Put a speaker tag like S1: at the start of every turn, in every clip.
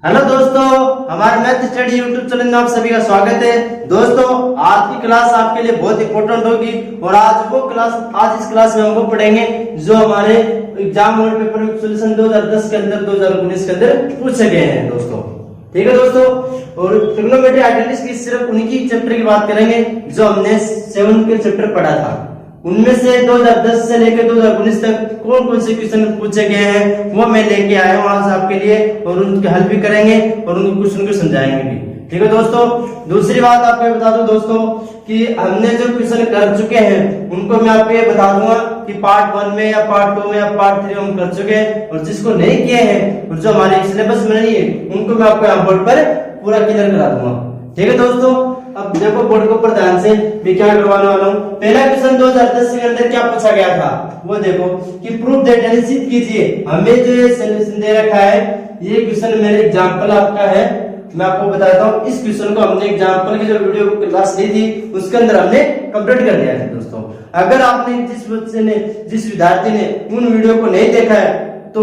S1: Hello दोस्तों, हमारे math study YouTube channel में आप सभी का स्वागत है। दोस्तों, आज की क्लास आपके लिए बहुत इंपॉर्टेंट होगी और आज इस क्लास में हम वो पढ़ेंगे जो हमारे एग्जाम मॉडल पेपर सॉल्यूशन 2010 के अंदर 2019 के अंदर पूछे गए हैं दोस्तों। ठीक है दोस्तों, और ट्रिग्नोमेट्री आइडेंटिटीज की सिर्फ उन्हीं चैप्टर की बात करेंगे जो हमने 7 के चैप्टर पढ़ा था। उनमें से 2010 से लेकर 2019 तक कौन कौन से क्वेश्चन पूछे गए हैं वो मैं लेके आया हूं आज आपके लिए, और उनके हल भी करेंगे और उन क्वेश्चन को समझाएंगे भी। ठीक है दोस्तों, दूसरी बात आपको बता दूं दोस्तों कि हमने जो क्वेश्चन कर चुके हैं उनको मैं आपको ये बता दूंगा कि पार्ट 1 में या पार्ट 2 में या पार्ट 3 हम कर चुके हैं, और जिसको नहीं किए हैं और जो हमारे सिलेबस में नहीं है उनको मैं आपको यहाँ बोर्ड पर पूरा क्लियर करा दूंगा। ठीक है दोस्तों, अब देखो बोर्ड के ऊपर ध्यान से मैं क्या करवाने वाला हूँ। पहला क्वेश्चन 2010 के अंदर क्या पूछा गया था वो देखो कि प्रूफ दैट यानी सिद्ध कीजिए। हमें जो ये सॉल्यूशन दे रखा है ये क्वेश्चन मेरे एग्जांपल आपका है, मैं आपको बताता हूँ। इस क्वेश्चन को हमने एग्जांपल की जो वीडियो क्लास ली थी उसके अंदर हमने कंप्लीट कर दिया है दोस्तों। अगर आपने जिस विद्यार्थी ने उन वीडियो को नहीं देखा है तो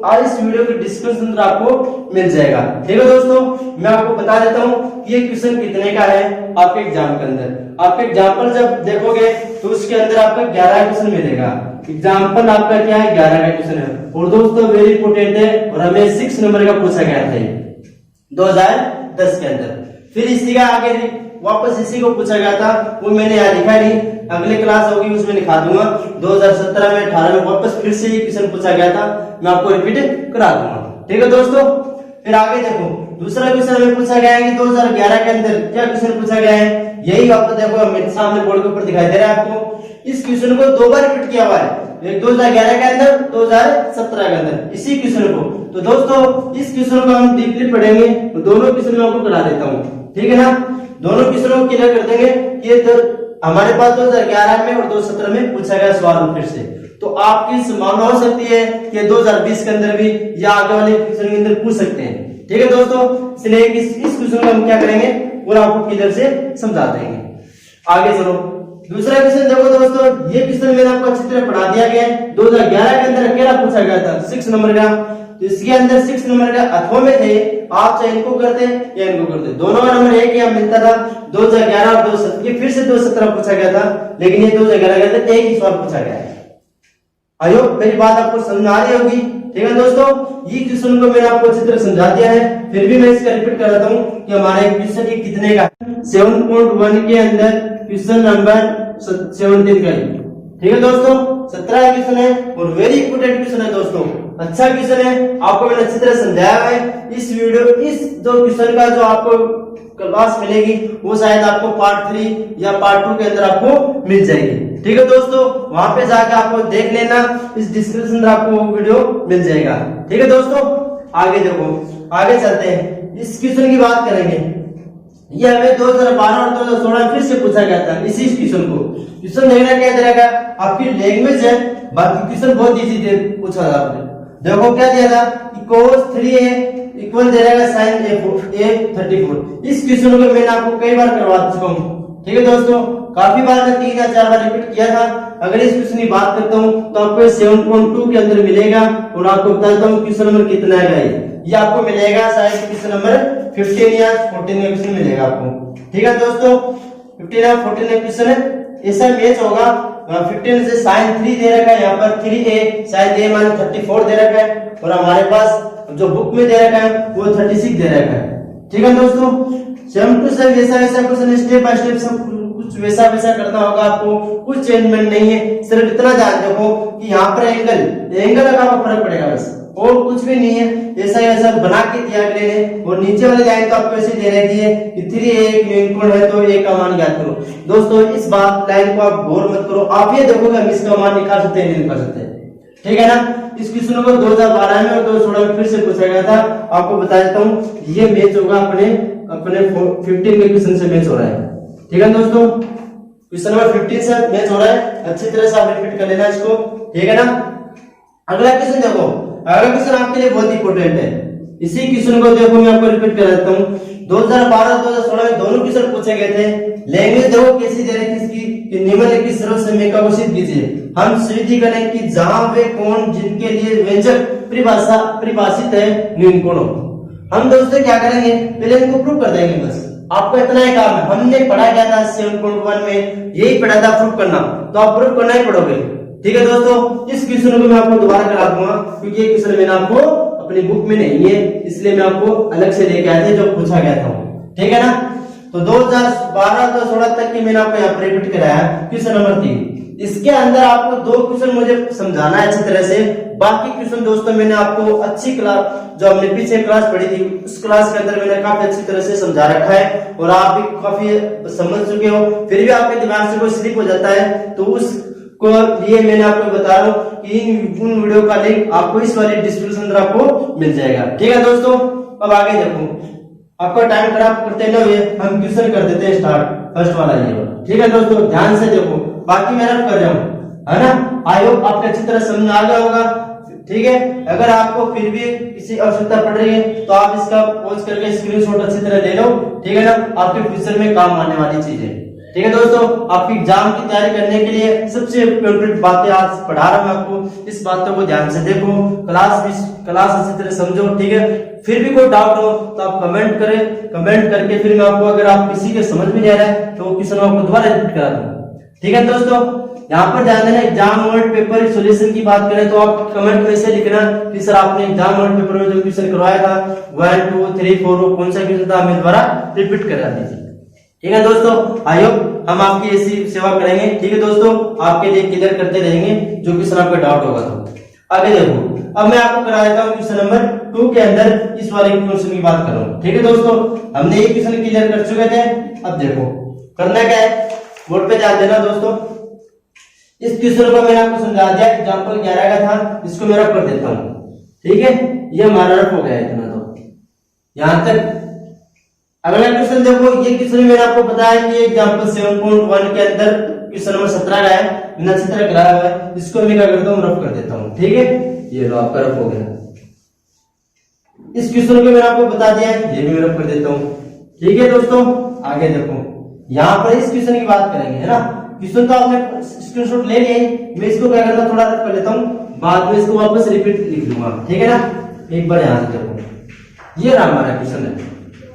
S1: आज इस वीडियो के डिस्क्रिप्शन में आपको मिल जाएगा। ठीक है दोस्तों, मैं आपको बता देता हूँ कि ये क्वेश्चन कितने का है आपके एग्जाम के अंदर। आपके एग्जाम्पल जब देखोगे तो उसके अंदर आपका 11 क्वेश्चन मिलेगा। एग्जाम्पल आपका क्या है, 11 का क्वेश्चन है, और दोस्तों वेरी इंपोर्टेंट है, और हमें 6 नंबर का पूछा गया था 2010 के अंदर। फिर इसी का आगे वापस इसी को पूछा गया था, वो मैंने यहाँ लिखा नहीं, अगली क्लास होगी उसमें लिखा दूंगा। 2017 में 18 में वापस फिर से ये क्वेश्चन पूछा गया था, मैं आपको रिपीट करा दूंगा। ठीक है दोस्तों, फिर आगे देखो दूसरा क्वेश्चन हमें पूछा गया है कि 2011 के अंदर क्या क्वेश्चन पूछा गया है, यही आपको देखो मेरे सामने बोर्ड के ऊपर दिखाई दे रहा है आपको। इस क्वेश्चन को 2 बार रिपीट किया हुआ है, एक 2011 के अंदर 2017 के अंदर इसी क्वेश्चन को। तो दोस्तों इस क्वेश्चन को हम डीपली पढ़ेंगे, तो दोनों क्वेश्चन मैं आपको करा देता हूँ। ठीक है ना, दोनों क्वेश्चन को क्लियर कर देंगे। ये तो हमारे पास 2011 में और 2017 में पूछा गया सवाल फिर से, तो आपकी संभावना हो सकती है कि 2020 के अंदर भी या आगे वाले क्वेश्चन के अंदर पूछ सकते हैं। ठीक है दोस्तों, इसलिए इस क्वेश्चन को हम क्या करेंगे पूरा आपको क्लियर से समझा देंगे। आगे चलो दूसरा क्वेश्चन देखो दोस्तों, ये क्वेश्चन मैंने आपको अच्छी तरह पढ़ा दिया गया है। 2011 के अंदर अकेला पूछा गया था 6 नंबर का, तो इसके अंदर 6 नंबर का अथवा में थे, आप चाहे इनको करते या इनको करते, दोनों का नंबर एक ही मिलता था। 2011 और 2017 फिर से 2017 पूछा गया था, लेकिन ये 2011 के अंदर एक ही सवाल पूछा गया है। आई होप मेरी बात आपको समझ आ रही होगी। ठीक है दोस्तों, ये क्वेश्चन को मैंने आपको अच्छी तरह समझा दिया है, फिर भी मैं इसका रिपीट कर देता हूँ कि हमारे क्वेश्चन ये कितने का 7.1 के अंदर क्वेश्चन नंबर 17 का। ठीक है दोस्तों, 17 क्वेश्चन है और वेरी इंपोर्टेंट क्वेश्चन है दोस्तों, अच्छा क्वेश्चन है, आपको मैंने अच्छी तरह समझाया है। इस जो क्वेश्चन का जो आपको क्लास मिलेगी वो शायद आपको पार्ट 3 या पार्ट 2 के अंदर आपको मिल जाएगी। ठीक है दोस्तों, वहां पे जाके आपको देख लेना, इस डिस्क्रिप्शन में आपको वो वीडियो मिल जाएगा। ठीक है दोस्तों, आगे देखो, आगे चलते हैं, इस क्वेश्चन की बात करेंगे। ये हमें 2012 और 2016 फिर से पूछा गया था इसी क्वेश्चन को। क्वेश्चन देखना क्या दे रखा, आपकी लैंग्वेज है, बाकी क्वेश्चन बहुत इजी दे पूछा था आपने। देखो क्या दिया था कि cos 3a इक्वल दे रहेगा sin a34। इस क्वेश्चन को मैंने आपको कई बार करवा चुका हूँ। ठीक है दोस्तों, काफी बार मैं 3 या 4 बार रिपीट किया था। अगर इस क्वेश्चन की बात करता हूँ तो आपको 7.2 के अंदर मिलेगा, और आपको बताता हूँ क्वेश्चन नंबर कितना है। ये आपको मिलेगा शायद क्वेश्चन नंबर 15 या 14 का क्वेश्चन मिलेगा आपको। ठीक है दोस्तों, 15 या 14 का क्वेश्चन है, ऐसा मैच होगा। 15 से sin 3 दे रखा है, यहाँ पर 3a शायद a मान 34 दे रखा है, और हमारे पास जो बुक में दे रखा है वो 36 दे रखा है। ठीक है दोस्तों, सेम टू सेम वैसा क्वेश्चन स्टेप बाय स्टेप सब कुछ वैसा करना होगा आपको, कुछ चेंजमेंट नहीं है। सिर्फ इतना ध्यान रखो कि यहाँ पर एंगल का फर्क पड़ेगा बस, और कुछ भी नहीं है। ऐसा बना के दिया अगले ने, और नीचे वाली लाइन तो आपको ऐसे दे रखी है कि 3a यूनिकोड है तो a का मान ज्ञात करो। दोस्तों इस बात लाइन को आप गौर मत करो, आप ये देखोगे हम इसका मान निकाल सकते हैं नहीं निकाल सकते। ठीक है ना, इस क्वेश्चन को 2012 में और 2016 में फिर से पूछा गया था। आपको बता देता हूँ ये मैच होगा अपने 15 के क्वेश्चन से मैच हो रहा है। ठीक है दोस्तों, क्वेश्चन नंबर 15 से मैच हो रहा है, अच्छी तरह से आप रिपीट कर लेना इसको। ठीक है ना, अगला क्वेश्चन देखो, अगला क्वेश्चन आपके लिए बहुत इंपॉर्टेंट है। इसी क्वेश्चन को देखो मैं आपको रिपीट कर देता हूँ। 2012 और 2016 में दोनों क्वेश्चन पूछे गए थे। लैंग्वेज देखो कैसी दे रखी इसकी कि निम्नलिखित स्रोत से मेका को सिद्ध कीजिए। हम सिद्ध करें कि जहां वे कोण जिनके लिए व्यंजक परिभाषित है न्यूनकोण हो। हम दोस्तों क्या करेंगे, पहले इनको प्रूव कर देंगे। बस आपको इतना ही काम है, हमने पढ़ा क्या था 7.1 में, यही पढ़ा था प्रूव करना, तो आप प्रूव करना ही पढ़ोगे। ठीक है दोस्तों, इस क्वेश्चन को मैं आपको दोबारा करा दूंगा क्योंकि ये क्वेश्चन मैंने आपको अपनी बुक में नहीं है, इसलिए मैं आपको अलग से लेके आया था जो पूछा गया था। ठीक है ना, तो 2012 से 16 तक की मैंने आपको यहाँ पर रिपीट कराया क्वेश्चन नंबर 3। इसके अंदर आपको 2 क्वेश्चन मुझे समझाना है अच्छी तरह से, बाकी क्वेश्चन दोस्तों मैंने आपको अच्छी क्लास जो हमने पीछे क्लास पढ़ी थी उस क्लास के अंदर मैंने काफी अच्छी तरह से समझा रखा है और आप भी काफी समझ चुके हो। फिर भी आपके दिमाग से कोई स्लिप हो जाता है तो उसको लिए मैंने आपको बता रहा हूँ कि उन वीडियो का लिंक आपको इस वाली डिस्क्रिप्शन अंदर आपको मिल जाएगा। ठीक है दोस्तों, अब आगे देखो, आपका टाइम खराब करते न हुए हम क्वेश्चन कर देते हैं स्टार्ट, फर्स्ट वाला ये। ठीक है दोस्तों, ध्यान से देखो, बाकी मैं रफ कर रहा हूँ, है ना। आई होप आपको अच्छी तरह समझ आ गया होगा। ठीक है, अगर आपको फिर भी किसी आवश्यकता पड़ रही है तो आप इसका पॉज करके स्क्रीनशॉट अच्छी तरह ले लो। ठीक है ना, आपके फ्यूचर में काम आने वाली चीज है। ठीक है दोस्तों, आपकी एग्जाम की तैयारी करने के लिए सबसे इम्पोर्टेंट बातें आज पढ़ा रहा हूं आपको, इस बातों को ध्यान से देखो, क्लास अच्छी तरह समझो। ठीक है, फिर भी कोई डाउट हो तो आप कमेंट करें, कमेंट करके फिर मैं आपको, अगर आप किसी के समझ में नहीं आ रहा है तो क्वेश्चन आपको दोबारा रिपीट करा दूं। ठीक है दोस्तों, यहाँ पर ध्यान देना, एग्जाम मोड पेपर सॉल्यूशन की बात करें तो आप कमेंट में से लिखना कि सर आपने एग्जाम मोड पेपर में जो क्वेश्चन करवाया था 1 2 3 4 कौन सा क्वेश्चन था, हमें दोबारा रिपीट करा दीजिए। ठीक है दोस्तों, आई होप हम आपकी ऐसी सेवा करेंगे। ठीक है दोस्तों, आपके लिए क्लियर करते रहेंगे जो क्वेश्चन आपका डाउट होगा। तो आगे देखो, अब मैं आपको करा देता हूँ क्वेश्चन नंबर 2 के अंदर इस वाले क्वेश्चन की बात करूँ। ठीक है दोस्तों, हमने ये क्वेश्चन क्लियर कर चुके थे। अब देखो करना क्या है, बोर्ड पे ध्यान देना दोस्तों। इस क्वेश्चन को मैंने आपको समझा दिया, एग्जांपल 11 का था, इसको मैं रफ कर देता हूँ। ठीक है, ये हमारा रफ हो गया इतना, तो यहां तक। अगला क्वेश्चन देखो, ये क्वेश्चन मैंने आपको बताया कि एग्जांपल 7.1 के अंदर क्वेश्चन नंबर 17 का है, मैंने अच्छी तरह कराया हुआ है, इसको मैं क्या करता हूँ, रफ कर देता हूँ। ठीक है, ये लो आपका रफ हो गया। इस क्वेश्चन को मैंने आपको बता दिया है, ये भी मैं रफ कर देता हूँ। ठीक है दोस्तों, आगे देखो, यहाँ पर इस क्वेश्चन की बात करेंगे, है ना। क्वेश्चन तो आपने स्क्रीनशॉट ले लिया, मैं इसको क्या करता हूँ, थोड़ा रफ कर लेता हूँ, बाद में इसको वापस रिपीट लिख दूंगा। ठीक है ना, एक बार यहाँ से देखो, ये रहा हमारा क्वेश्चन है।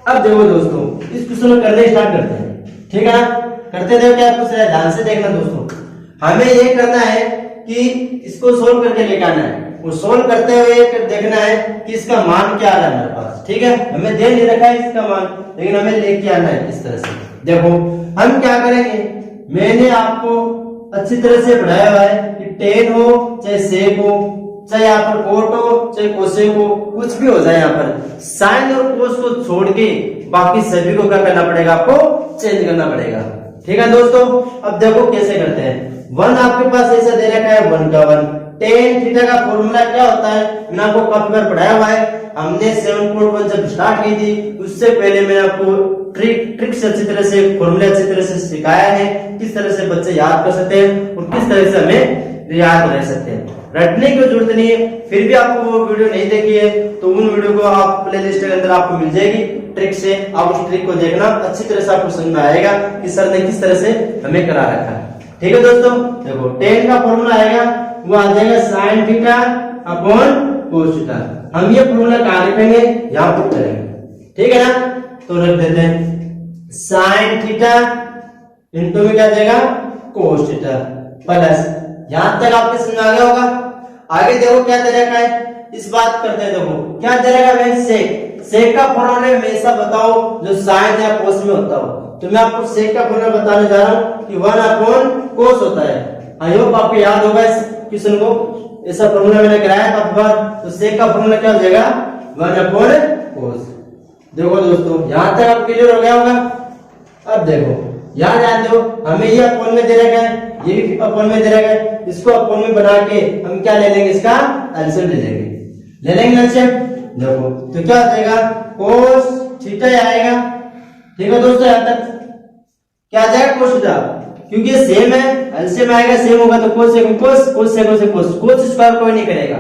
S1: अब देखो दोस्तों, इस क्वेश्चन को करने स्टार्ट करते हैं। ठीक है ना, करते देखो क्या कुछ है, ध्यान से देखना दोस्तों। हमें ये करना है कि इसको सोल्व करके लेके आना है, वो सोल्व करते हुए देखना है कि इसका मान क्या आ रहा है हमारे पास। ठीक है, हमें दे नहीं रखा है इसका मान, लेकिन हमें लेके आना है इस तरह से। देखो हम क्या करेंगे, मैंने आपको अच्छी तरह से पढ़ाया हुआ है कि टेन हो चाहे सेक हो, चाहे यहाँ पर कोट हो चाहे कोसेक हो, कुछ भी हो जाए, यहाँ पर साइन और कोस को छोड़ के बाकी सभी को क्या करना पड़ेगा, आपको चेंज करना पड़ेगा। ठीक है दोस्तों, अब देखो कैसे करते हैं। 1 आपके पास ऐसा दे रखा है, 1 का 1, टेन थीटा का फॉर्मूला क्या होता है मैंने आपको काफी बार पढ़ाया हुआ है। हमने 7.1 जब स्टार्ट की थी उससे पहले मैंने आपको ट्रिक से अच्छी तरह से फॉर्मूला अच्छी तरह से सिखाया है, किस तरह से बच्चे याद कर सकते हैं और किस तरह से हमें याद रह सकते हैं। रटने की जरूरत नहीं है, फिर भी आपको वो वीडियो नहीं देखी है तो उन वीडियो को आप प्ले लिस्ट के अंदर आपको मिल जाएगी ट्रिक से, आप उस ट्रिक को देखना, अच्छी तरह से आपको समझ में आएगा कि सर ने किस तरह से हमें करा रखा है। ठीक है दोस्तों, देखो टेन का फॉर्मूला आएगा, वो आ जाएगा sine theta upon cos theta. हम ये फॉर्मूला कहाँ लिखेंगे, यहाँ पुट करेंगे। ठीक है ना, तो रख देते हैं साइन थीटा इनटू में क्या जाएगा कोस थीटा प्लस, यहां तक आपके समझ आ गया होगा। आगे देखो क्या दे रखा है, इस बात करते हैं। देखो क्या दे रखा है, सेक का फॉर्मूला हमेशा बताओ जो साइन या कोस में होता हो, तो मैं आपको सेक का फॉर्मूला बताने जा रहा हूँ कि 1 अपॉन कोस होता है। आई होप आपको याद होगा इस क्वेश्चन को, ऐसा फॉर्मूला मैंने कराया था बार, तो सेक का फॉर्मूला क्या हो जाएगा 1 अपॉन कोस। देखो दोस्तों यहां तक आप क्लियर हो गया होगा। अब देखो यहाँ ध्यान दो, हमें ये अपॉन में दे रखा है, ये भी अपॉन में दे रखा है, इसको अपॉन में बना के हम क्या ले लेंगे, इसका एलसीएम ले लेंगे एलसीएम। देखो तो क्या हो जाएगा कोस थीटा आएगा। ठीक है दोस्तों, यहाँ तक क्या आ जाएगा कोस थीटा, क्योंकि ये सेम है, एलसीएम आएगा सेम होगा तो कोस से कोस, कोस से कोस, कोस स्क्वायर कोई नहीं करेगा।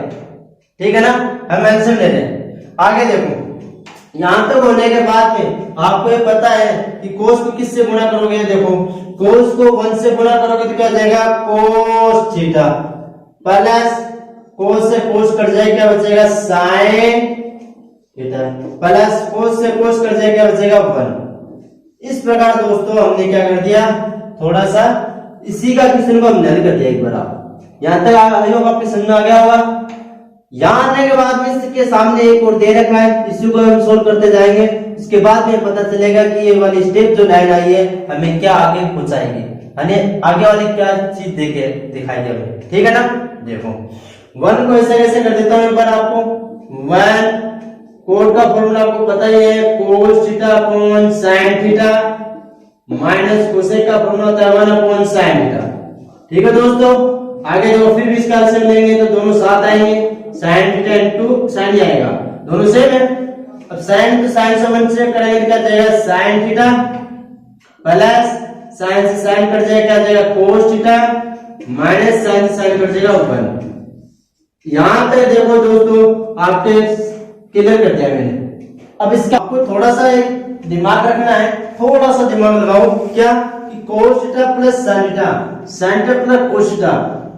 S1: ठीक है ना, हम एलसीएम ले लें। आगे देखो यहां तक होने के बाद में आपको ये पता है कि कोस को किससे गुणा करोगे, देखो कोस को 1 से गुणा करोगे तो क्या जाएगा कोस थीटा प्लस कोस से कोस कट जाएगा, क्या बचेगा साइन थीटा प्लस कोस से कोस कट जाएगा, बचेगा 1। इस प्रकार दोस्तों हमने क्या कर दिया, थोड़ा सा इसी का क्वेश्चन को हमने हल कर दिया एक बार। यहाँ तक आई होप आपके समझ में आ गया होगा। यहाँ आने के बाद में इसके सामने एक और दे रखा है, इसी को हम सोल्व करते जाएंगे। इसके बाद में पता चलेगा कि ये वाली स्टेप जो लाइन आई है हमें क्या आगे पहुंचाएगी, यानी आगे वाली क्या चीज देके दिखाएगी हमें, ठीक है ना। देखो 1 को ऐसे कैसे कर देता हूँ एक बार आपको। 1 कोड का फॉर्मूला आपको पता ही है, cos theta upon sin theta minus cosec का फॉर्मूला होता है 1 अपॉन sin थीटा। ठीक है दोस्तों, आगे जो फिर भी इसका आंसर लेंगे तो दोनों साथ आएंगे, sin थीटा इनटू sin ही आएगा, दोनों सेम है। अब sin तो sin से 1 से करेंगे तो क्या जाएगा sin थीटा प्लस sin से sin कट जाएगा, क्या जाएगा cos थीटा माइनस sin से sin कट जाएगा 1। यहां तक देखो दोस्तों आपके क्लियर कर दिया मैंने। अब इसका आपको थोड़ा सा एक दिमाग रखना है, थोड़ा सा दिमाग लगाओ, क्या कि cos theta plus sin theta, sin theta plus cos theta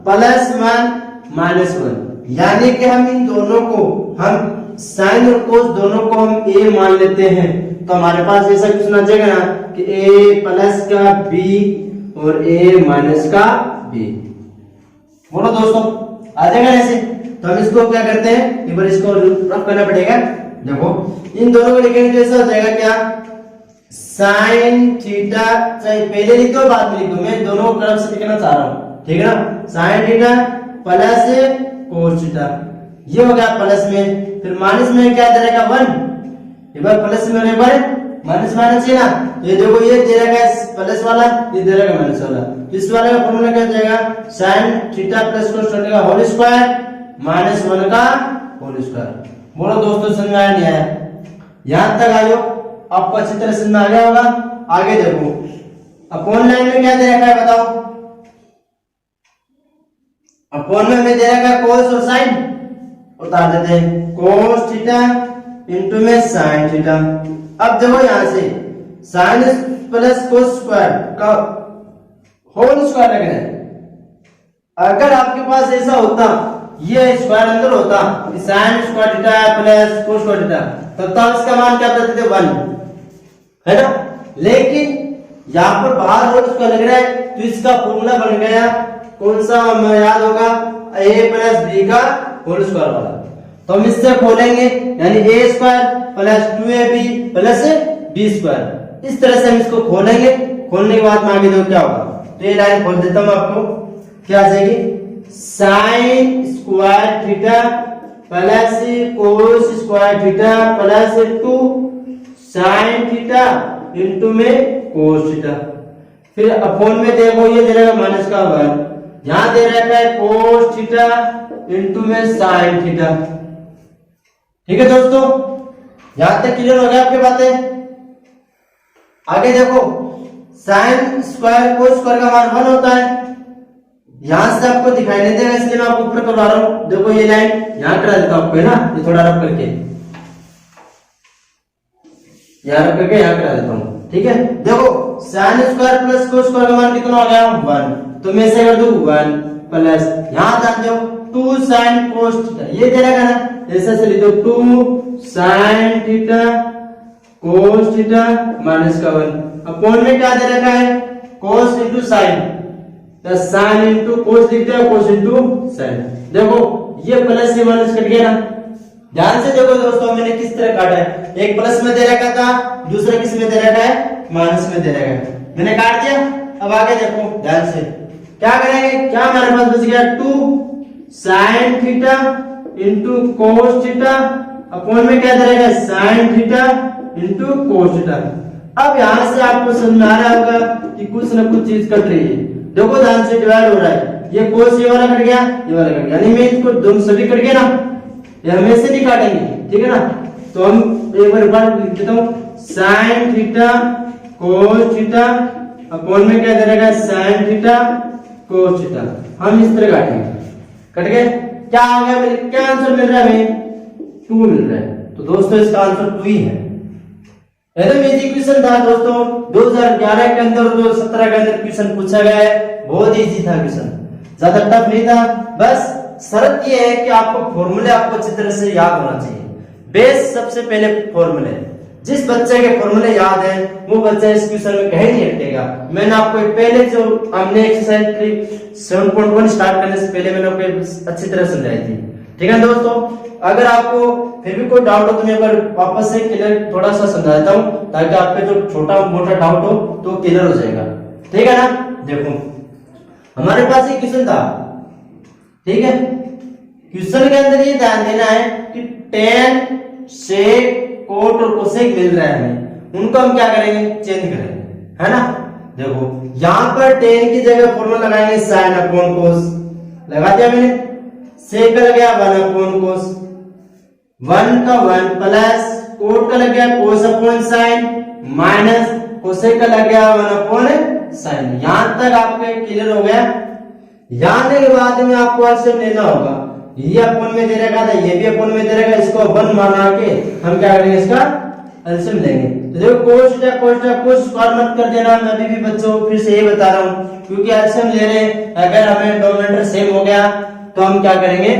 S1: plus 1 minus 1, यानी कि हम इन दोनों को, हम sin और cos दोनों को हम a मान लेते हैं, तो हमारे पास ऐसा क्वेश्चन आ जाएगा ना कि a प्लस का b और a माइनस का b। बोलो दोस्तों आ जाएगा ऐसे। तो हम इसको क्या करते हैं, एक बार इसको रफ करना पड़ेगा। देखो इन दोनों को लिखेंगे तो ऐसा हो जाएगा क्या, sin थीटा, चाहे पहले लिख दो बाद में लिख दो, मैं दोनों तरफ से लिखना चाह रहा हूँ, ठीक है ना। sin theta plus cos theta, ये हो गया प्लस में, फिर माइनस में क्या दे रहेगा 1, एक बार प्लस में होने पर माइनस माइनस है ना, ये देखो ये दे रखा है प्लस वाला, ये दे रखा है माइनस वाला, तो इस वाले का फॉर्मूला क्या हो जाएगा sin theta plus cos theta का होल स्क्वायर माइनस 1 का होल स्क्वायर। बोलो दोस्तों समझ में आया नहीं आया, यहां तक आयो आपको अच्छी तरह समझ में आ गया होगा। आगे देखो अपॉन लाइन में क्या दे रखा है बताओ, अपॉन में दे रखा है cos और sin, उतार देते हैं cos थीटा इनटू में sin थीटा। अब देखो यहां से sin प्लस cos स्क्वायर का होल स्क्वायर लग रहा है। अगर आपके पास ऐसा होता, ये स्क्वायर अंदर होता, sin square theta plus cos square theta, तब तो इसका मान क्या करते थे 1, है ना। लेकिन यहाँ पर बाहर होल स्क्वायर लग रहा है, तो इसका फॉर्मूला बन गया कौन सा, हमें याद होगा a प्लस b का होल स्क्वायर वाला। तो हम इससे खोलेंगे, यानी a square plus 2ab plus b square, इस तरह से हम इसको खोलेंगे। खोलने के बाद में आगे देखो क्या होगा, तो ये लाइन खोल देता हूं आपको, क्या आ जाएगी sin square theta plus cos square theta plus 2 sin theta into में cos थीटा। फिर अपॉन में देखो ये दे रहा है माइनस का 1, यहां दे रखा है cos थीटा इनटू में sin थीटा। ठीक है दोस्तों, यहां तक क्लियर हो गया आपकी बातें। आगे देखो sin स्क्वायर cos स्क्वायर का मान 1 होता है, यहां से आपको दिखाई नहीं देगा इसलिए मैं आपको ऊपर करवा रहा हूं। देखो ये लाइन यहां करा देता हूं आपको, है ना, ये थोड़ा रफ करके यहां रख करके यहां करा देता हूं, ठीक है। देखो sin square plus cos square का मान कितना हो गया 1, तो मैं ऐसे कर दूं 1 प्लस यहां डाल दो 2 sin cos थीटा, ये दे रखा ना, ऐसे से लिख दो 2 sin theta cos theta minus का 1, अपॉन में क्या दे रखा है cos into sin, sin into cos लिखते हैं, cos इनटू sin। देखो ये प्लस से माइनस कट गया ना, ध्यान से देखो दोस्तों मैंने किस तरह काटा है, एक प्लस में दे रखा था, दूसरा किस में दे रखा है माइनस में दे रखा है, मैंने काट दिया। अब आगे देखो ध्यान से क्या करेंगे, क्या हमारे पास बच गया 2 sin theta into cos theta, upon में क्या दे रखा है sin theta into cos theta. अब यहां से आपको समझ में आ रहा होगा कि कुछ ना कुछ चीज कट रही है। देखो ध्यान से डिवाइड हो रहा है, ये cos ये वाला कट गया, ये वाला कट गया, यानी मैं इसको दोनों सभी कट गया ना, ये हम ऐसे नहीं काटेंगे, ठीक है ना। तो हम एक बार लिख देता हूं sin theta cos theta, upon में क्या दे रखा है sin थीटा cos थीटा, हम इस तरह काटेंगे, कट गए। क्या आ गया मेरे, क्या आंसर मिल रहा है हमें 2 मिल रहा है, तो दोस्तों इसका आंसर 2 ही है। एकदम इजी क्वेश्चन था दोस्तों, 2011 के अंदर 2017 के अंदर क्वेश्चन पूछा गया है, बहुत इजी था क्वेश्चन, ज्यादा टफ नहीं था। बस शर्त ये है कि आपको फॉर्मूले आपको अच्छी तरह से याद होना चाहिए, बेस सबसे पहले फॉर्मूले, जिस बच्चे के फॉर्मूले याद है वो बच्चा इस क्वेश्चन में कहीं नहीं अटकेगा। मैंने आपको पहले जो हमने एक्सरसाइज 7.1 स्टार्ट करने से पहले मैंने आपको अच्छी तरह समझाई थी। ठीक है दोस्तों, अगर आपको फिर भी कोई डाउट हो तो मैं एक बार वापस से क्लियर थोड़ा सा समझा देता हूँ, ताकि आपके जो छोटा मोटा डाउट हो तो क्लियर हो जाएगा। ठीक है ना, देखो हमारे पास एक क्वेश्चन था। ठीक है, क्वेश्चन के अंदर ये ध्यान देना है कि tan, sec, cot और cosec मिल रहा है हमें, उनको हम क्या करेंगे, चेंज करेंगे, है ना। देखो यहाँ पर tan की जगह फॉर्मूला लगाएंगे sin अपॉन cos, लगा दिया मैंने। sec का लग गया 1 अपॉन cos, 1 का 1 प्लस cot का लग गया cos upon sin minus cosec का लग गया 1 अपॉन sin। यहां तक आपके क्लियर हो गया। आने के बाद में आपको एलसीएम लेना होगा, ये अपन में दे रखा था, ये भी अपन में दे रखा, इसको 1 माना के हम क्या करेंगे, इसका एलसीएम लेंगे। तो देखो कोस स्क्वायर मत कर देना, मैं अभी भी बच्चों फिर से ये बता रहा हूँ, क्योंकि एलसीएम ले रहे हैं, अगर हमें डिनोमिनेटर सेम हो गया तो हम क्या करेंगे,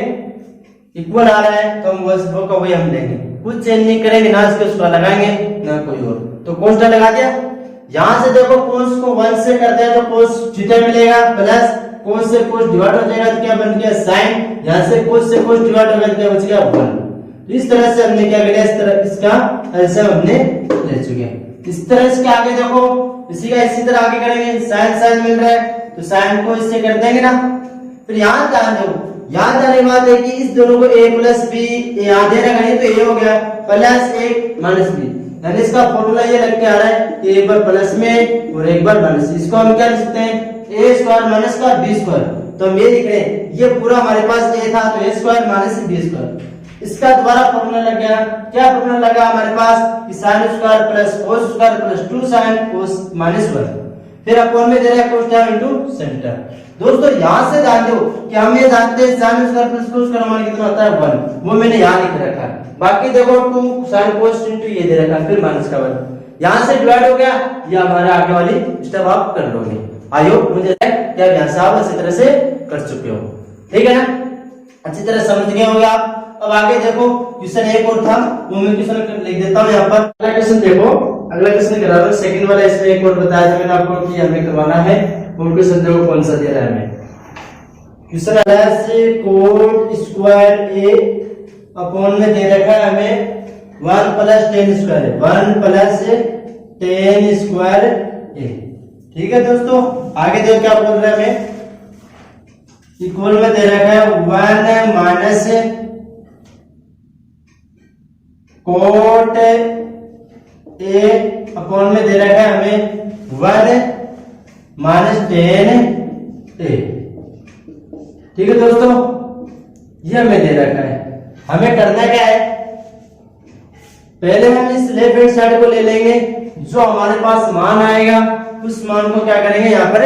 S1: इक्वल आ रहा है तो हम वो का वही हम लेंगे, कुछ चेंज नहीं करेंगे, ना इसके स्क्वायर लगाएंगे ना कोई और। तो कोस लगा दिया। यहां से देखो कोस को 1 से कर दिया तो कोस थीटा मिलेगा, प्लस कोस से कोस डिवाइड हो जाएगा तो क्या बन गया sin, यहां से कोस से कोस डिवाइड हो गया तो क्या बच गया 1। इस तरह से हमने क्या किया, इस तरह इसका एलसीएम हमने ले चुके हैं। इस तरह इसके आगे देखो, इसी का इसी तरह आगे करेंगे, sin मिल रहा है तो sin को इससे कर देंगे ना। फिर यहां ध्यान दो, याद आने बात है कि इस दोनों को a प्लस b यहां दे रखा है तो a हो गया प्लस a माइनस b, यानी इसका फॉर्मूला ये लग के आ रहा है कि एक बार प्लस में और एक बार माइनस। इसको हम क्या लिख सकते हैं, a स्क्वायर माइनस का b स्क्वायर। तो हम ये लिख रहे हैं, ये पूरा हमारे पास a था तो a square minus b square. इसका दोबारा फॉर्मूला लग गया, क्या फॉर्मूला लगा हमारे पास कि sin square plus cos square plus 2 sin cos minus 1, फिर अपॉन में दे रहा है cos theta into sin theta. दोस्तों यहां से ध्यान दो कि हम ये जानते हैं sin स्क्वायर प्लस cos का मान कितना होता है 1, वो मैंने यहां लिख रखा है। बाकी देखो 2 sin cos इनटू ये दे रखा है, फिर माइनस का 1, यहां से डिवाइड हो गया, ये हमारे आगे वाली स्टेप आप कर लोगे। आई होप मुझे क्या यहां से आप अच्छी तरह से कर चुके हो। ठीक है ना, अच्छी तरह समझ गए होंगे आप। अब आगे देखो क्वेश्चन एक और था, वो मैं क्वेश्चन लिख देता हूं यहाँ पर। अगला क्वेश्चन देखो, अगला क्वेश्चन करा रहा हूं, सेकंड वाला इसमें एक और बताया था मैंने आपको कि हमें करवाना है, वो क्वेश्चन देखो कौन सा दे रहा है हमें। क्वेश्चन है कोट स्क्वायर a अपॉन में दे रखा है हमें 1 plus 10 square, 1 plus 10 square a। ठीक है दोस्तों, आगे देखो क्या बोल रहा है हमें, इक्वल में दे रखा है 1 माइनस कोट a अपॉन में दे रखा है हमें 1 माइनस 10 a। ठीक है दोस्तों, ये हमें दे रखा है, हमें करना क्या है, पहले हम इस लेफ्ट हैंड साइड को ले लेंगे, जो हमारे पास मान आएगा उस मान को क्या करेंगे, यहाँ पर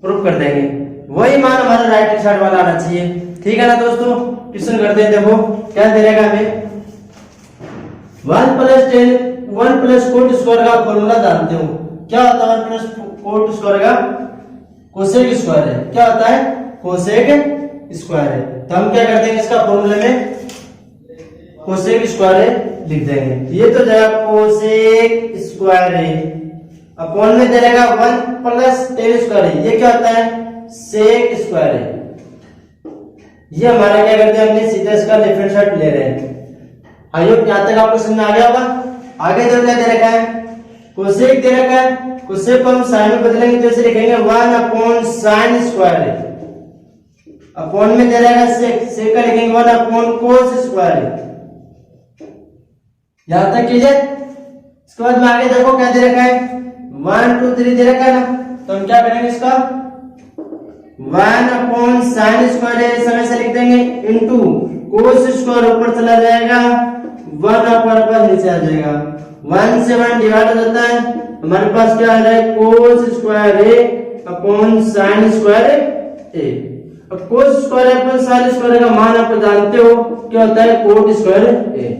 S1: प्रूफ कर देंगे, वही मान हमारा राइट हैंड साइड वाला आना चाहिए। ठीक है ना दोस्तों, क्वेश्चन करते हैं। देखो क्या दे रहेगा हमें, 1 प्लस 10 1 प्लस कोट स्क्वायर का फॉर्मूला जानते हो, क्या होता है 1 प्लस कोट स्क्वायर का, कोसेक स्क्वायर है, क्या होता है कोसेक स्क्वायर है। तो हम क्या करते हैं, इसका फॉर्मूले में कोसेक स्क्वायर लिख देंगे, ये तो जाएगा कोसेक स्क्वायर है अपॉन में दे रहेगा 1 प्लस 10 स्क्वायर है, ये क्या होता है सेक स्क्वायर है। ये हमारा क्या करते हैं, हमने सीधा इसका लेफ्ट हैंड साइड ले रहे हैं। आई होप यहां तक आपको समझ में आ गया होगा। आगे जो क्या दे रखा है, कोसेक दे रखा है, कोसेक को हम साइन में बदलेंगे तो ऐसे लिखेंगे 1 अपॉन साइन स्क्वायर है, अपॉन में दे रहेगा सेक, सेक का लिखेंगे 1 अपॉन कोस स्क्वायर है। यहां तक क्लियर। इसके बाद में आगे देखो क्या दे रखा है, 1 2 3 दे रखा है ना, तो हम क्या करेंगे, इसका 1 अपॉन साइन स्क्वायर है समय से लिख देंगे इनटू कोस स्क्वायर ऊपर चला जाएगा, 1 ऊपर नीचे आ जाएगा, 1 से 1 डिवाइड हो जाता है, हमारे पास क्या आ रहा है कोस स्क्वायर ए अपॉन साइन स्क्वायर ए। अब cos square upon sine square का मान आप जानते हो क्या होता है कोट स्क्वायर ए।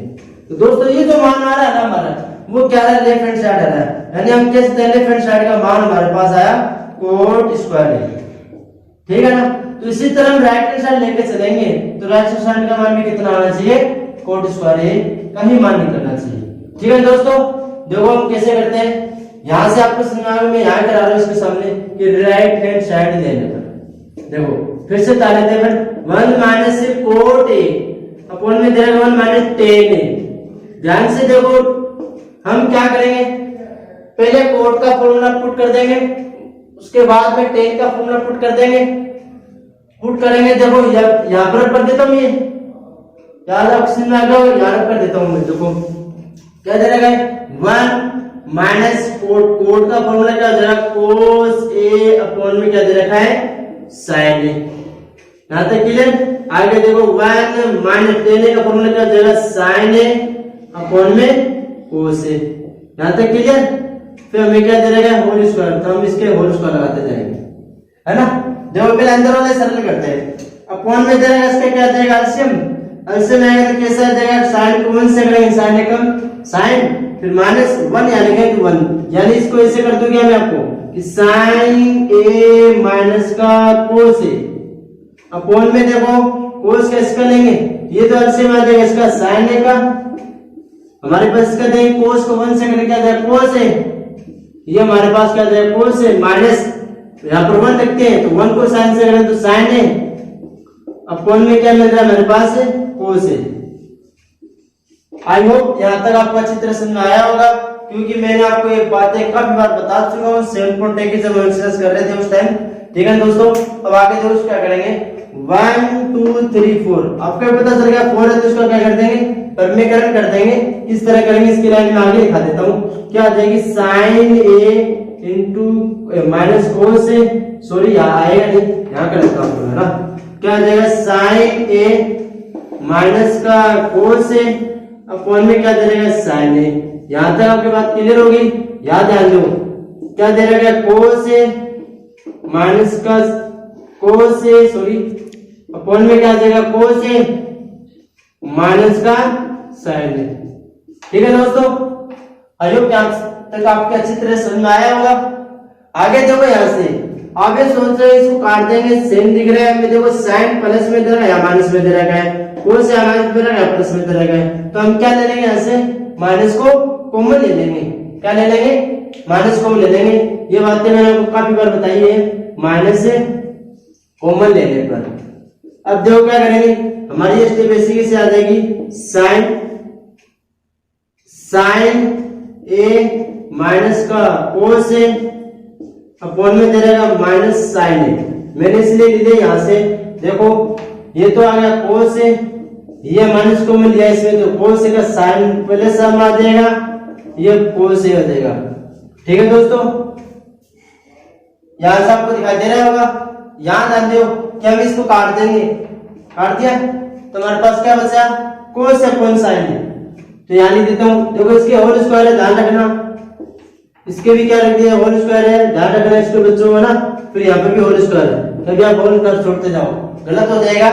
S1: तो दोस्तों ये जो मान आ रहा है ना हमारा, वो क्या है लेफ्ट हैंड साइड आ रहा है, यानी हम कह सकते हैं लेफ्ट हैंड साइड का मान हमारे पास आया कोट स्क्वायर ए। ठीक है ना, तो इसी तरह हम राइट हैंड साइड लेके चलेंगे तो राइट हैंड साइड का मान भी कितना आना चाहिए कोट स्क्वायर ए का ही मान निकलना चाहिए। ठीक है दोस्तों, देखो हम कैसे करते हैं। यहां से आपको समझा मैं यहाँ करा रहा हूँ इसके सामने कि राइट हैंड साइड लेने पर देखो फिर से ताले दे 1 माइनस कोट ए अपॉन में दे रहा 1 माइनस टेन ए। ध्यान से देखो हम क्या करेंगे, पहले कोट का फॉर्मूला पुट कर देंगे, उसके बाद में टेन का फॉर्मूला पुट कर देंगे, पुट करेंगे। देखो यहाँ पर कर देता हूँ, ये याद ऑप्शन में आ गया, यहाँ कर देता हूँ मैं। देखो क्या दे रहा है 1 माइनस कोट का फॉर्मूला क्या हो जाएगा कोस ए अपॉन में क्या दे रखा है साइन ए। यहां तक क्लियर। आगे देखो 1 माइनस टेन ए का फॉर्मूला क्या हो जाएगा साइन ए अपॉन में कोस ए। यहां तक क्लियर। फिर हमें क्या दे रहा है होल स्क्वायर, तो हम इसके होल स्क्वायर लगाते जाएंगे, है ना। देखो पहले अंदर वाले सरल करते हैं। अपॉन में दे रहा है इसका क्या जाएगा एलसीएम, एलसीएम आएगा तो कैसा जाएगा साइन को 1 से करेंगे, साइन एकम साइन फिर माइनस 1 यानी कि 1, यानी इसको ऐसे कर दूंगा मैं आपको कि साइन ए माइनस का कोस ए अपॉन में देखो कोस का इसका लेंगे, ये तो एलसीएम आ जाएगा इसका साइन ए का, हमारे पास इसका देंगे कोस को 1 से करके क्या जाएगा कोस ए, ये हमारे पास क्या जाएगा कोस ए माइनस यहाँ पर 1 रखते हैं तो 1 को साइन से करें तो साइन ए अपॉन में क्या मिल रहा है मेरे पास कोस ए। आई होप यहाँ तक आपको अच्छी तरह समझ में आया होगा, क्योंकि मैंने आपको ये बातें काफी बार बता चुका हूँ 7.1 की जब हम एक्सरसाइज कर रहे थे उस टाइम। ठीक है दोस्तों, अब आगे दोस्त क्या करेंगे 1 2 3 4 आपको पता चल गया 4 है तो इसका क्या कर देंगे परमीकरण कर देंगे। इस तरह करेंगे, इसकी लाइन में आगे दिखा देता हूँ क्या आ जाएगी साइन ए इंटू माइनस कोस ए, सॉरी यहाँ आएगा नहीं यहाँ कर देता हूँ, है ना। क्या आ जाएगा साइन ए माइनस का कोस ए अपॉन में क्या दे रहेगा साइन ए। यहां तक आपकी बात क्लियर होगी। याद ध्यान दो क्या दे रहेगा कोस ए माइनस का कोस ए सॉरी अपॉन में क्या देगा कोस ए माइनस का साइन ए। ठीक है दोस्तों, आई होप यहाँ तक आपको अच्छी तरह समझ में आया होगा। आगे देखो यहाँ से आगे सोच रहे इसको काट देंगे, सेम दिख रहा है। देखो साइन प्लस में दे रहा है या माइनस में दे रखा है, कोस या माइनस में दे रखा है प्लस में दे रखा है, तो हम क्या ले लेंगे यहाँ से माइनस को कॉमन ले लेंगे। क्या ले लेंगे माइनस कॉमन ले लेंगे। ये बातें मैंने आपको काफी बार बताई है माइनस से कॉमन लेने पर। अब देखो क्या करेंगे, हमारी स्टेप बेसिक से आ जाएगी साइन ए माइनस का कोस ए अपॉन में दे रहेगा माइनस साइन ए। मैंने इसलिए ले लिया यहाँ से, देखो ये तो आ गया कोस ए, ये माइनस को मिल गया इसमें तो कोस ए का साइन पहले सामने आ जाएगा, ये कोस ए हो जाएगा। ठीक है दोस्तों, यहां से आपको दिखाई दे रहा होगा। यहां ध्यान दो कि हम इसको काट देंगे, काट दिया तो हमारे पास क्या बचा कोस अपॉन साइन ए। तो यहाँ लिख देता हूँ, देखो इसके होल स्क्वायर है ध्यान रखना, इसके भी क्या रख दिया होल स्क्वायर है ध्यान रखना इसके बच्चों है ना। फिर यहाँ पे भी होल स्क्वायर है, कभी आप होल कर छोड़ते जाओ गलत हो जाएगा।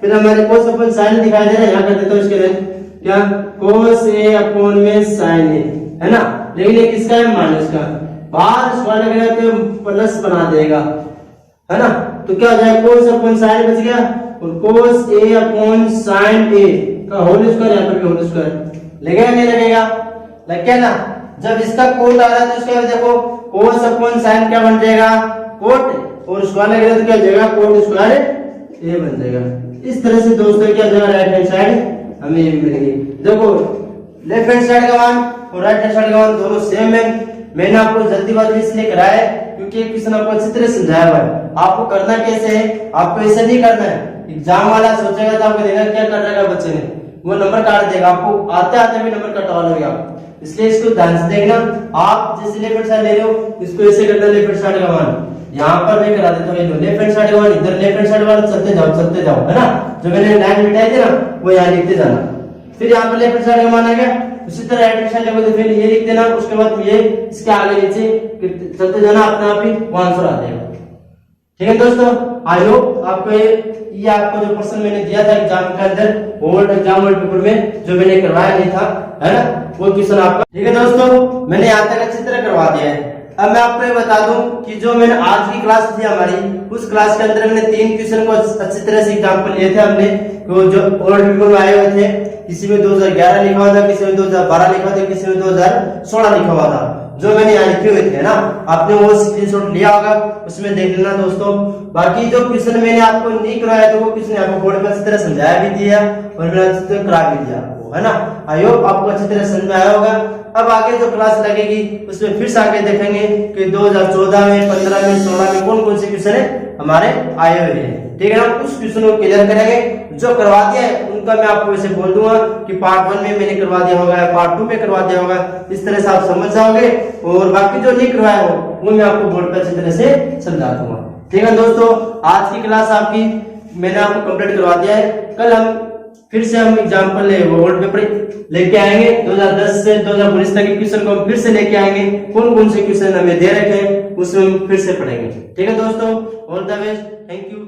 S1: फिर हमारे कोस अपॉन साइन दिखाई दे रहा है, यहाँ कर देता हूँ इसके लिए क्या कोस ए अपॉन में साइन ए, है ना। लेकिन ये किसका है माइनस का, बाहर स्क्वायर लगेगा तो प्लस बना देगा, है ना। तो क्या हो जाएगा कोस अपॉन साइन बच गया और कोस ए अपॉन साइन ए का होल स्क्वायर, यहाँ पर भी होल स्क्वायर लगेगा नहीं लगेगा, लग गया ना। जब इसका कोट आ रहा है तो इसका देखो कोस अपॉन साइन क्या बन जाएगा कोट, और स्क्वायर लगेगा तो क्या हो जाएगा कोट स्क्वायर ए बन जाएगा। इस तरह से दोस्तों क्या जाएगा राइट हैंड साइड हमें ये मिलेगी। देखो लेफ्ट हैंड साइड का मान और राइट हैंड साइड का मान दोनों सेम है। मैंने आपको जल्दीबाजी इसलिए कराया है क्योंकि क्वेश्चन आपको अच्छी तरह समझाया हुआ है। आपको करना कैसे है, आपको ऐसे नहीं करना है। एग्जाम वाला सोचेगा तो आपको देगा क्या कर रहेगा बच्चे ने, वो नंबर काट देगा, आपको आते आते भी नंबर कटवा लोगे आप। इसलिए इसको ध्यान से देखना। आप जैसे लेफ्ट हैंड साइड ले रहे हो इसको ऐसे करना, लेफ्ट हैंड साइड का मान यहाँ पर मैं करा देता हूँ, लेफ्ट हैंड साइड का मान इधर लेफ्ट हैंड साइड वाला चलते जाओ, है ना। जो मैंने लाइन मिटाई थी ना वो यहाँ लिखते जाना। फिर यहाँ पर लेफ्ट हैंड साइड का मान आ गया, उसी तरह राइट हैंड साइड का फिर ये लिख देना, उसके बाद ये इसके आगे नीचे चलते जाना, अपने आप ही आंसर आ जाएगा। ठीक है दोस्तों, आई होप आपको ये आपको जो प्रश्न मैंने दिया था एग्जाम के अंदर बोर्ड एग्जाम बोर्ड पेपर में जो मैंने करवाया नहीं था, है ना, वो क्वेश्चन आपका। ठीक है दोस्तों, मैंने यहाँ तक अच्छी तरह करवा दिया है। अब मैं आपको ये बता दूं कि जो मैंने आज की क्लास थी हमारी, उस क्लास के अंदर मैंने 3 क्वेश्चन को अच्छी तरह से एग्जाम्पल लिए थे हमने, जो ओल्ड पेपर में आए हुए थे किसी में 2011 लिखा हुआ था, किसी में 2012 लिखा हुआ था, किसी में 2016 लिखा हुआ था, जो मैंने यहाँ लिखे हुए थे ना, आपने वो स्क्रीनशॉट लिया होगा, उसमें देख लेना दोस्तों। बाकी जो क्वेश्चन मैंने आपको नहीं कराया तो वो क्वेश्चन आपको बोर्ड में अच्छी तरह समझाया भी दिया और मैंने अच्छी तरह करा भी दिया आपको, है ना। आई होप आपको अच्छी तरह समझ में आया होगा। अब आगे जो क्लास लगेगी उसमें फिर से आगे देखेंगे कि 2014 में, 15 में, 16 में कौन कौन से क्वेश्चन है हमारे आए हुए हैं, ठीक है ना। उस क्वेश्चन को क्लियर करेंगे, जो करवा दिया है उनका मैं आपको ऐसे बोल दूंगा कि पार्ट 1 में मैंने करवा दिया होगा, पार्ट 2 में करवा दिया होगा, इस तरह से आप समझ जाओगे। और बाकी जो नहीं करवाया हो वो मैं आपको बोर्ड पर अच्छी तरह से समझा दूंगा, ठीक है दोस्तों। आज की क्लास आपकी मैंने आपको कंप्लीट करवा दिया है। कल हम फिर से हम एग्जाम्पल बोर्ड पेपर लेके आएंगे 2010 से 2019 तक के क्वेश्चन को हम फिर से लेके आएंगे, कौन कौन से क्वेश्चन हमें दे रखे हैं उसमें हम फिर से पढ़ेंगे, ठीक है दोस्तों। All the best, thank you.